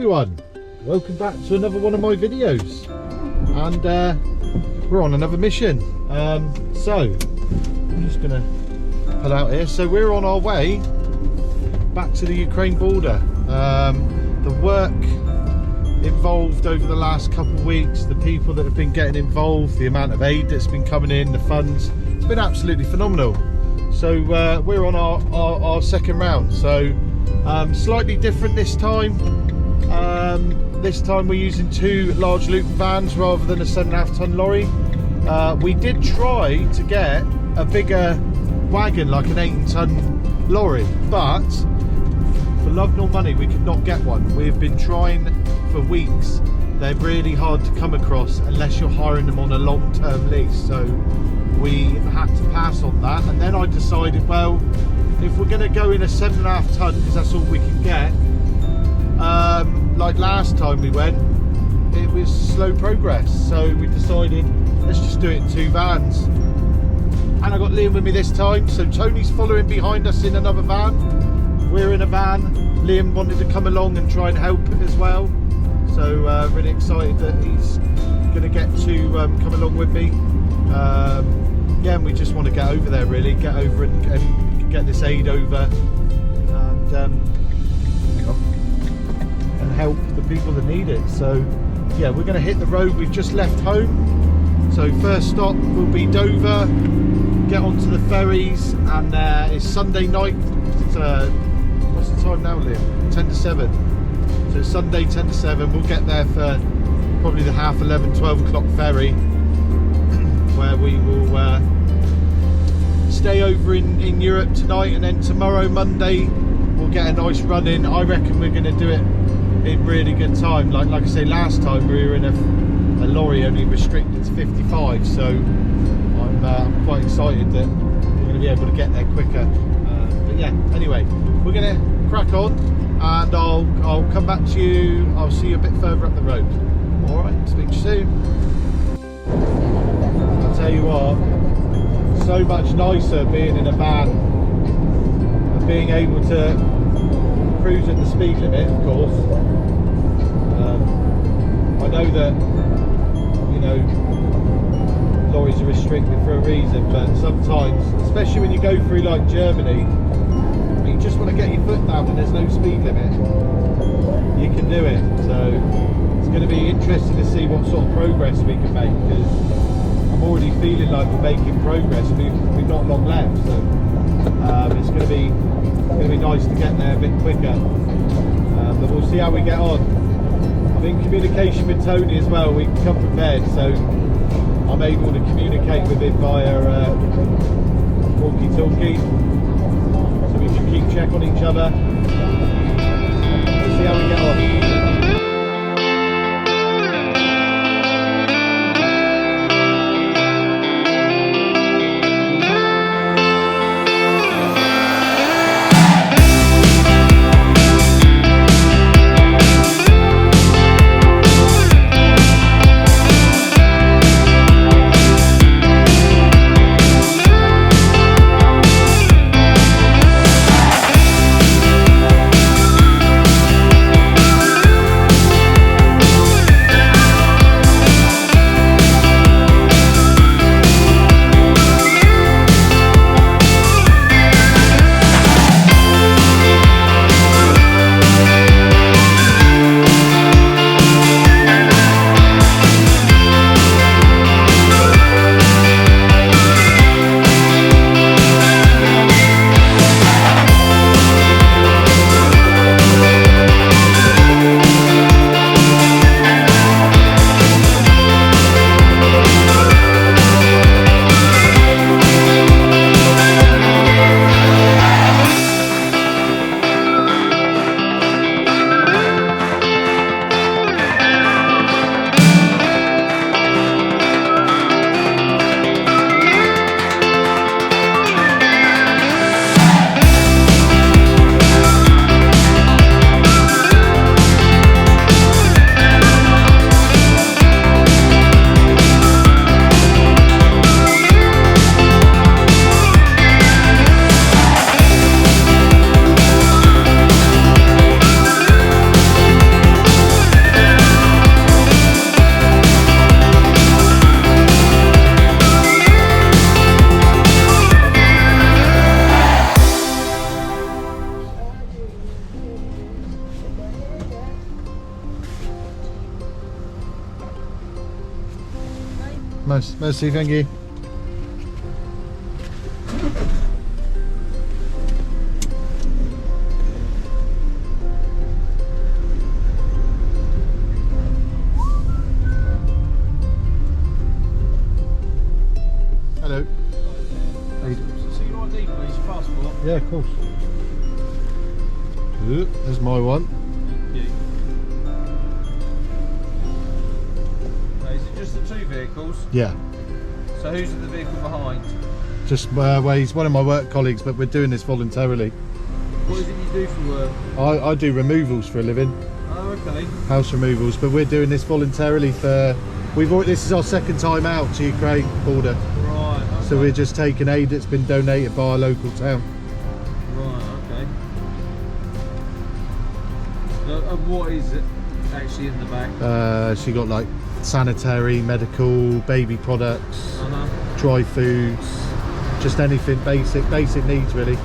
everyone, welcome back to another one of my videos, and we're on another mission. So I'm just gonna pull out here. So we're on our way back to the Ukraine border. The work involved over the last couple of weeks, the people that have been getting involved, the amount of aid that's been coming in, the funds, it's been absolutely phenomenal. So we're on our second round, so slightly different this time. This time we're using two large Luton vans rather than a 7.5 ton lorry. We did try to get a bigger wagon like an 8 ton lorry, but for love nor money we could not get one. We've been trying for weeks. They're really hard to come across unless you're hiring them on a long-term lease, so we had to pass on that. And then I decided, well, if we're going to go in a 7.5 ton, because that's all we can get, like last time we went, it was slow progress, so we decided let's just do it in two vans. And I got Liam with me this time, so Tony's following behind us in another van, we're in a van. Liam wanted to come along and try and help as well, so really excited that he's going to get to come along with me. Yeah, and we just want to get over there, really get over and get this aid over, and help the people that need it. So yeah, we're going to hit the road. We've just left home, so first stop will be Dover, get onto the ferries, and it's Sunday night. It's, what's the time now, Liam? 10 to 7. So Sunday 10 to 7. We'll get there for probably the 11:30, 12 o'clock ferry, where we will stay over in Europe tonight, and then tomorrow, Monday, we'll get a nice run in. I reckon we're going to do it in really good time. Like I say, last time we were in a lorry only restricted to 55, so I'm quite excited that we're going to be able to get there quicker. But yeah, anyway, we're going to crack on, and I'll come back to you. I'll see you a bit further up the road. All right, speak to you soon. I'll tell you what, so much nicer being in a van and being able to cruise at the speed limit, of course. I know that, you know, lorries are restricted for a reason, but sometimes, especially when you go through like Germany, you just want to get your foot down and there's no speed limit, you can do it. So it's going to be interesting to see what sort of progress we can make, because I'm already feeling like we're making progress. We've not long left, so it's going to be nice to get there a bit quicker. But we'll see how we get on. I'm in communication with Tony as well. We can come prepared, so I'm able to communicate with him via walkie-talkie, so we can keep check on each other. We'll see how we get on. Nice. Merci, thank you. Hello. How you doing? So your ID, please, your passport. Yeah, of course. Ooh, there's my one. Thank you. Okay, is it just the 2 vehicles? Yeah. So who's in the vehicle behind? Just well, he's one of my work colleagues, but we're doing this voluntarily. What is it you do for work? I do removals for a living, Oh, okay. house removals, but we're doing this voluntarily for. This is our second time out to Ukraine border, Right, okay. so we're just taking aid that's been donated by a local town. Right, okay. And what is it actually in the back? She got like sanitary, medical, baby products, dry foods, just anything basic needs really.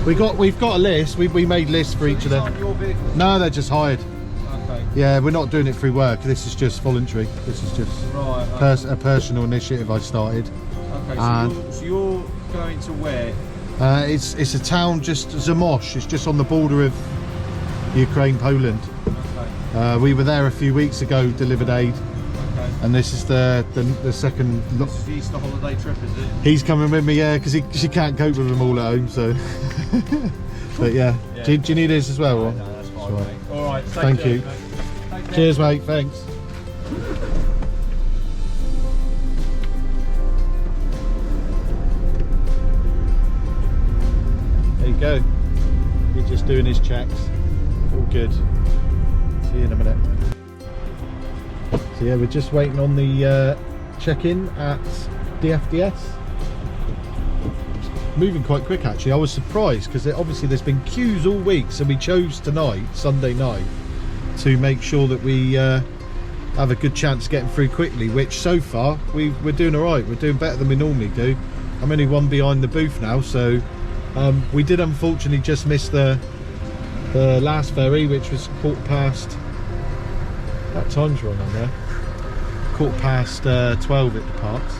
Okay. We've got a list. We made lists for each of them. Aren't your vehicles? No, they're just hired. Okay. Yeah, we're not doing it through work. This is just voluntary. This is just Right. Okay. a personal initiative I started. Okay. And So you're going to where? it's a town just Zamość. It's just on the border of Ukraine, Poland. Okay. We were there a few weeks ago, delivered aid, Okay. and this is the second. This is the Easter holiday trip, is it? He's coming with me, yeah, because she can't cope with them all at home. So, but yeah, Yeah. Do you need this as well? Or? No, that's fine, Sure. mate. All right. Thank you. Cheers, mate. Thanks. There you go. He's just doing his checks. All good. See you in a minute. So yeah, we're just waiting on the check-in at DFDS. Moving quite quick actually. I was surprised because obviously there's been queues all week, so we chose tonight, Sunday night, to make sure that we have a good chance of getting through quickly, which so far we're doing all right. We're doing better than we normally do. I'm only one behind the booth now, so we did unfortunately just miss the last ferry, which was 12:15. That time's wrong on there. 12:15 it departs.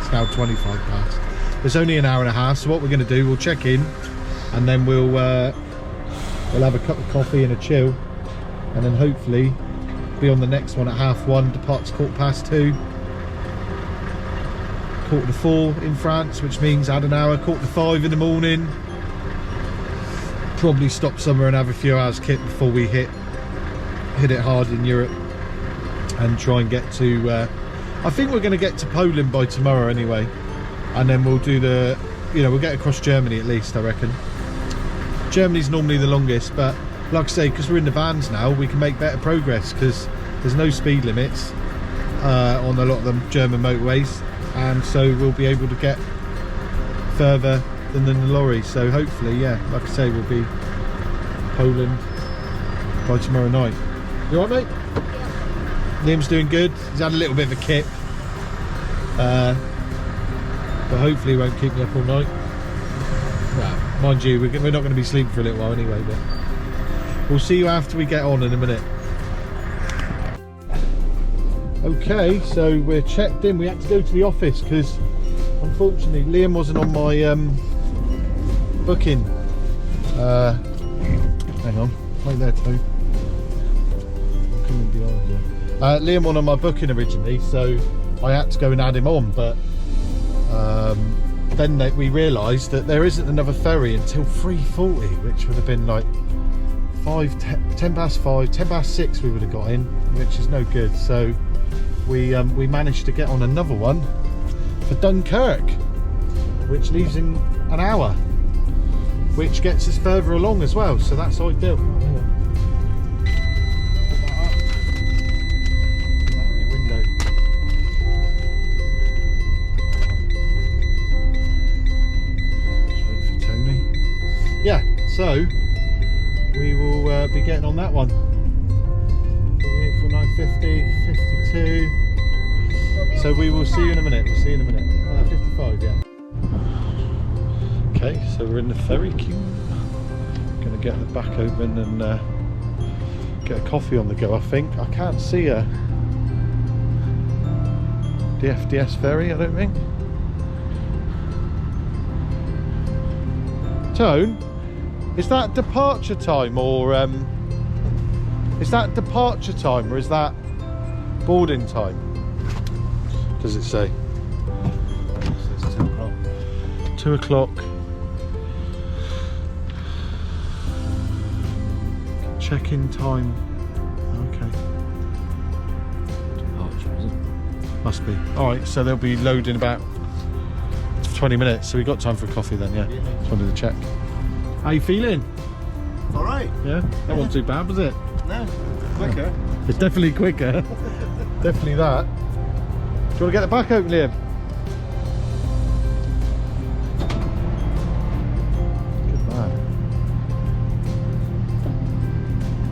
It's now 25 past. It's only an hour and a half, so what we're going to do, we'll check in and then we'll have a cup of coffee and a chill, and then hopefully be on the next one at 1:30. Departs 2:15. 3:45 in France, which means add an hour, 4:45 in the morning. Probably stop somewhere and have a few hours kit before we hit it hard in Europe and try and get to I think we're going to get to Poland by tomorrow anyway, and then we'll do we'll get across Germany at least, I reckon. Germany's normally the longest, but like I say, because we're in the vans now, we can make better progress because there's no speed limits on a lot of them German motorways, and so we'll be able to get further than the lorry. So hopefully, yeah, like I say, we'll be Poland by tomorrow night. You alright, mate? Yeah. Liam's doing good. He's had a little bit of a kip, but hopefully he won't keep me up all night. Well, mind you, we're not going to be sleeping for a little while anyway, but we'll see you after we get on in a minute. Okay, so we're checked in. We had to go to the office because unfortunately Liam wasn't on my booking. Hang on, wait there too. Coming behind you. Liam wasn't on my booking originally, so I had to go and add him on, but then we realised that there isn't another ferry until 3:40, which would have been like 10 past 5, 10 past 6 we would have got in, which is no good. So we managed to get on another one for Dunkirk, which leaves in an hour, which gets us further along as well, so that's ideal. Oh, hang on. Put that on your window. Just wait for Tony. Yeah, so we will be getting on that one. 48 for 950, 52. So we will see you in a minute. We'll see you in a minute. 55, yeah. Okay, so we're in the ferry queue. Gonna get the back open and get a coffee on the go, I think. I can't see her. the FDS ferry, I don't think. Tone, is that departure time or is that boarding time? Does it say? It says 2 o'clock. 2 o'clock. Check-in time. Okay. Departure, is it? Must be. Alright, so they'll be loading about 20 minutes, so we got time for a coffee then, yeah. Just wanted to check. How you feeling? All right. Yeah? That wasn't too bad, was it? No, quicker. It's definitely quicker. Definitely that. Do you want to get the back open, Liam? Good man.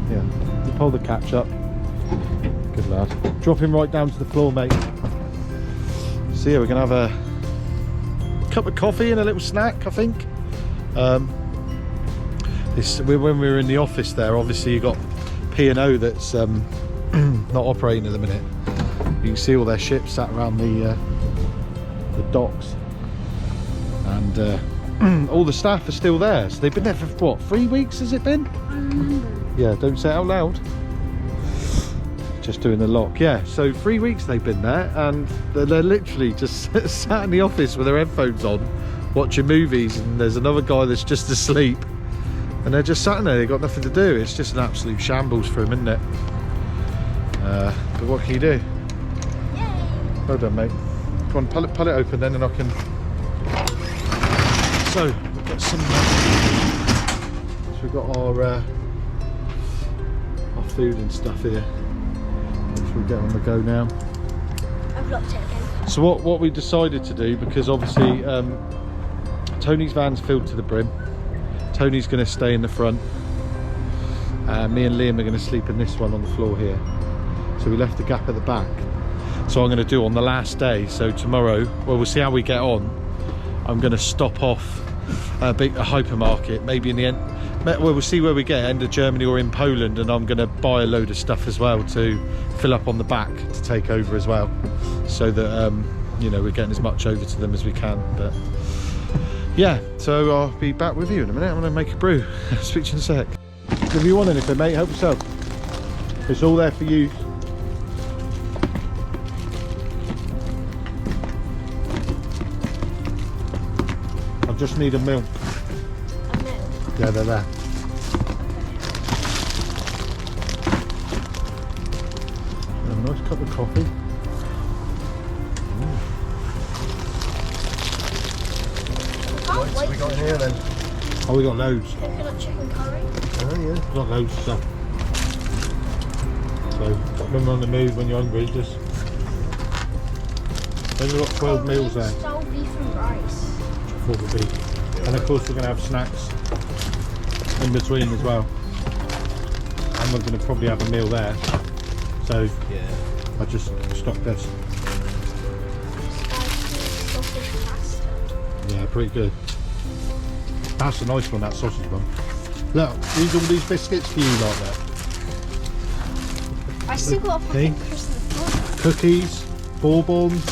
Yeah. You pull the catch up. Good lad. Drop him right down to the floor, mate. So yeah, we're gonna have a cup of coffee and a little snack, I think. When we were in the office there, obviously you got P&O that's not operating at the minute. You can see all their ships sat around the docks, and all the staff are still there. So they've been there for what, 3 weeks has it been? I remember. Yeah, don't say it out loud. Just doing the lock. Yeah, so 3 weeks they've been there, and they're literally just sat in the office with their headphones on watching movies, and there's another guy that's just asleep, and they're just sat there. They've got nothing to do. It's just an absolute shambles for them, isn't it? But what can you do? Yay! Well done, mate. Come on, pull it open then, and I can. So we've got some. So we've got our food and stuff here. Which we'll get on the go now. I've locked it again. So what we decided to do, because obviously Tony's van's filled to the brim. Tony's going to stay in the front. Me and Liam are going to sleep in this one on the floor here. So we left a gap at the back. So I'm going to do on the last day. So tomorrow, well, we'll see how we get on. I'm going to stop off a hypermarket, maybe in the end. Well, we'll see where we get, end of Germany or in Poland, and I'm going to buy a load of stuff as well to fill up on the back to take over as well, so that you know, we're getting as much over to them as we can. But yeah, so I'll be back with you in a minute. I'm going to make a brew. Speak to you in a sec. If you want anything, mate, help yourself. It's all there for you. I just need a milk. A milk. Yeah, they're there. A nice cup of coffee. I can't wait We got for here then. Oh, we got loads. coconut chicken curry. Oh yeah. We've got loads of stuff. So when we're on the move, when you're hungry, just. Then we've got 12 meals there. Stole beef and rice. For the beef. And of course we're going to have snacks in between as well. And we're going to probably have a meal there. So Yeah. I just stocked this. Spicy sausage pasta. Yeah, pretty good. That's a nice one, that sausage one. Look, these all these biscuits for you like that. I still got a Okay. packet of Christmas presents. Cookies, bourbons.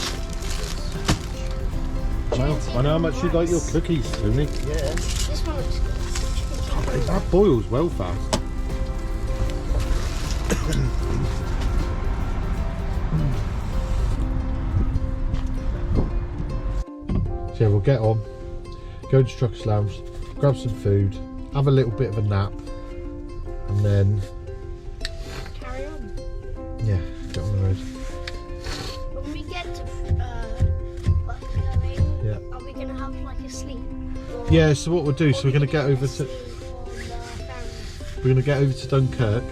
Well, I know how much you like your cookies, Tony. Yeah. This one looks good. That boils well fast. So yeah, we'll get on, go to Truckers Lounge, grab some food, have a little bit of a nap, and then Carry on. yeah, get on the road. When we get to work going, Yeah. are we going to have like a sleep? Or Yeah. So what we'll do? So are we're going we to get gonna over to sleep on the ferry? we're going to get over to Dunkirk.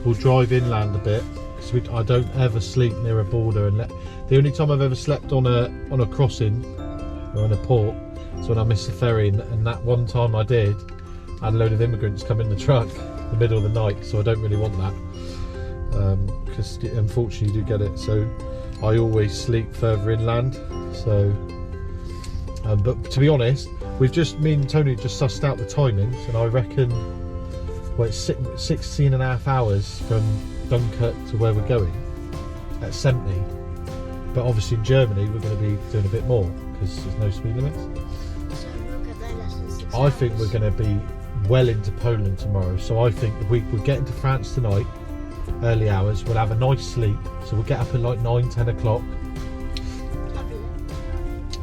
We'll drive inland a bit because I don't ever sleep near a border, and the only time I've ever slept on a crossing or on a port is when I missed the ferry, and that one time I did, I had a load of immigrants come in the truck in the middle of the night, so I don't really want that because unfortunately you do get it. So I always sleep further inland. So but to be honest, me and Tony just sussed out the timings, and I reckon, well, it's 16.5 hours from Dunkirk to where we're going at 70. But obviously in Germany we're going to be doing a bit more because there's no speed limits. So we'll get there less than 6 I think hours. we're going to be well into Poland tomorrow. So I think we're getting to France tonight, early hours. We'll have a nice sleep. So we'll get up at like 9, 10 o'clock. Lovely.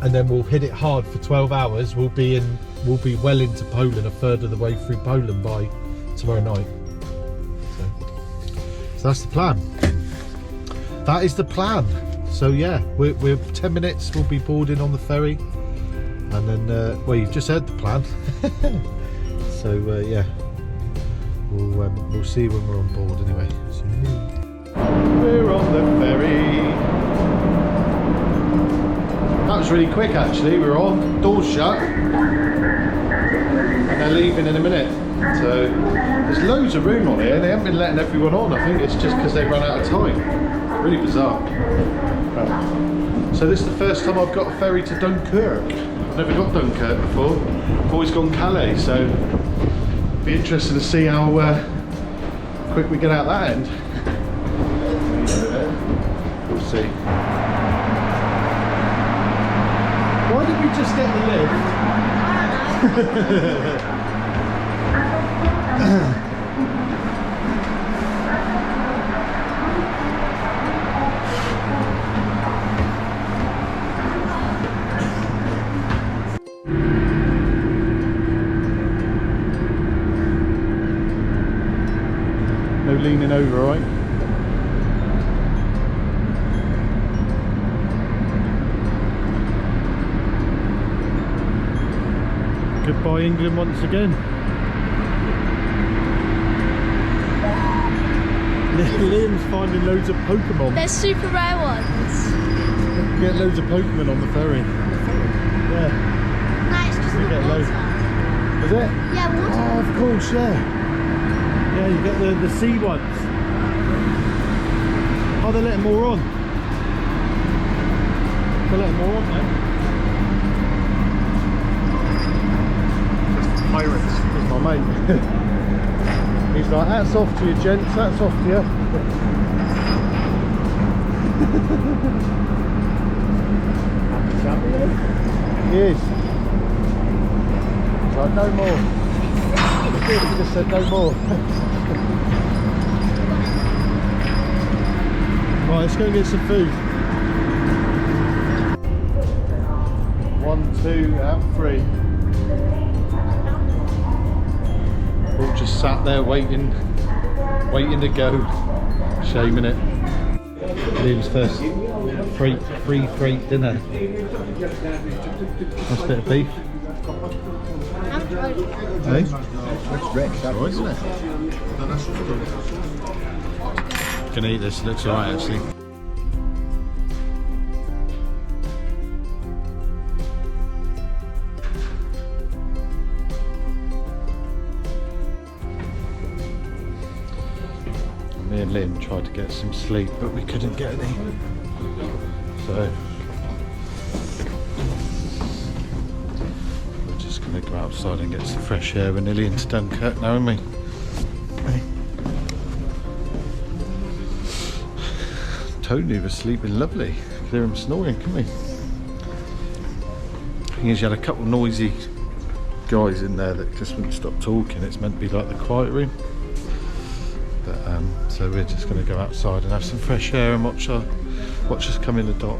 And then we'll hit it hard for 12 hours. We'll be well into Poland, a third of the way through Poland by tomorrow night. So that's the plan. That is the plan. So yeah, we're 10 minutes. We'll be boarding on the ferry, and then well, you've just heard the plan. So yeah, we'll see when we're on board anyway. So, we're on the ferry. That was really quick actually. We're on, doors shut, and they're leaving in a minute. So there's loads of room on here. They haven't been letting everyone on. I think it's just because they've run out of time. Really bizarre. So this is the first time I've got a ferry to Dunkirk. I've never got Dunkirk before. I've always gone Calais, so it'll be interesting to see how quick we get out that end. We'll see. Why did we just get the lift? No leaning over, right? Goodbye England once again. Liam's finding loads of Pokemon. They're super rare ones. You get loads of Pokemon on the ferry. Yeah. No, it's just You the get water. loads. Is it? Yeah, water. Oh, of course, yeah. Yeah, you get the sea ones. Oh, they're letting more on. They're letting more on now. Pirates. Here's my mate. He's like, that's off to you, gents, that's off to you. He is. He's like, no more. He just said no more. Right, let's go and get some food. 1, 2 and 3. All just sat there waiting to go. Shaming it. Liam's first free freight dinner. Nice bit of beef. Hey? That's Rex, that was, isn't it? Can eat this, looks alright actually. Me and Liam tried to get some sleep, but we couldn't get any. So we're just going to go outside and get some fresh air. We're nearly into Dunkirk now, aren't we? Hey. Tony was sleeping lovely. Hear him snoring, can we? The thing is, you had a couple of noisy guys in there that just wouldn't stop talking. It's meant to be like the quiet room. But so we're just going to go outside and have some fresh air and watch us come in the dock.